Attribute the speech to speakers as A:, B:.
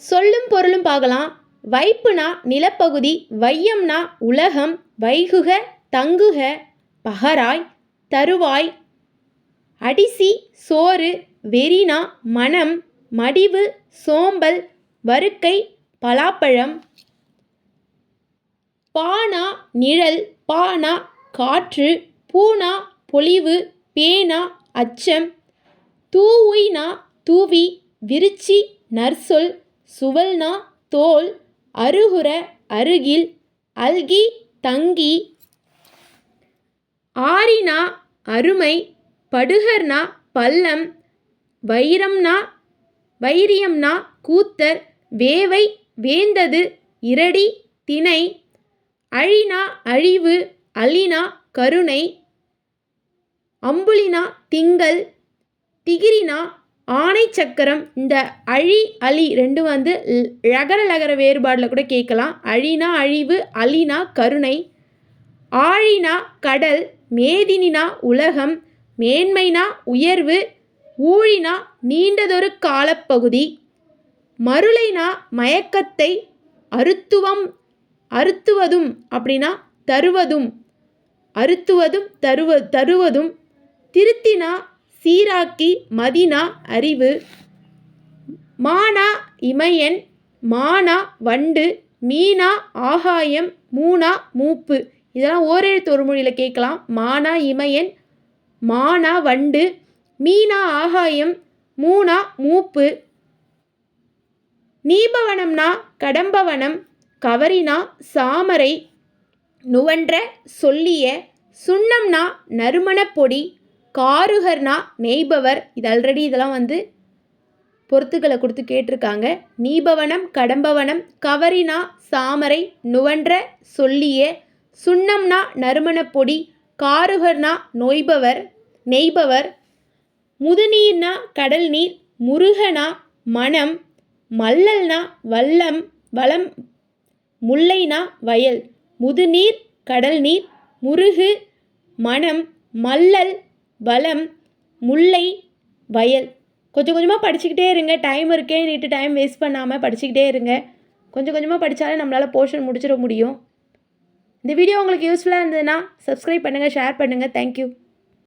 A: சொல்லும் பொருளும் பார்க்கலாம். வைப்புனா நிலப்பகுதி, வையம்னா உலகம், வைகுக தங்குக, பகராய் தருவாய், அடிசி சோறு, வெறினா மனம், மடிவு சோம்பல், வருக்கை பலாப்பழம். பானா நிழல், பானா காற்று, பூனா பொலிவு, பேனா அச்சம், தூவுய்னா தூவி, விருச்சி நற்சொல், சுவல்னா தோல், அருகுர அருகில், அல்கி தங்கி, ஆரினா அருமை, படுகர்னா பள்ளம், வைரியம்னா கூத்தர், வேவை வேந்தது, இரடி திணை, அழினா அழிவு, அலினா கருணை, அம்புலினா திங்கள், திகிரினா ஆணை சக்கரம். இந்த அழி அலி ரெண்டும் ழகர லகர வேறுபாடில் கூட கேட்கலாம். அழினா அழிவு, அலினா கருணை, ஆழினா கடல், மேதினினா உலகம், மேன்மைனா உயர்வு, ஊழினா நீண்டதொரு காலப்பகுதி, மருளைனா மயக்கத்தை, அறுத்துவதும் அப்படின்னா தருவதும், திருத்தினா சீராக்கி, மதினா அறிவு, மானா இமையன், மானா வண்டு, மீனா ஆகாயம், மூனா மூப்பு. இதெல்லாம் ஓரெழுத்து ஒரு மொழியில் கேட்கலாம். மானா இமையன், மானா வண்டு, மீனா ஆகாயம், மூனா மூப்பு. நீபவனம்னா கடம்பவனம், கவரினா சாமரை, நுவன்ற சொல்லிய, சுண்ணம்னா நறுமணப்பொடி, காருகர்னா நெய்பவர். இது ஆல்ரெடி இதெல்லாம் பொறுத்துக்களை கொடுத்து கேட்டிருக்காங்க. நீபவனம் கடம்பவனம், கவரினா சாமரை, நுவன்ற சொல்லிய, சுண்ணம்னா நறுமணப்பொடி, காருகர்னா நெய்பவர். முதுநீர்னா கடல் நீர், முருகனா மனம், மல்லல்னா வளம், முல்லைனா வயல். முதுநீர் கடல் நீர், முருகு மனம், மல்லல் வளம், முல்லை வயல். கொஞ்சம் கொஞ்சமாக படிச்சுக்கிட்டே இருங்க. டைம் இருக்கேன்னுட்டு டைம் வேஸ்ட் பண்ணாமல் படிச்சுக்கிட்டே இருங்க. கொஞ்சம் கொஞ்சமாக படித்தாலே நம்மளால் போர்ஷன் முடிச்சிட முடியும். இந்த வீடியோ உங்களுக்கு யூஸ்ஃபுல்லாக இருந்ததுன்னா சப்ஸ்கிரைப் பண்ணுங்கள், ஷேர் பண்ணுங்கள். தேங்க்யூ.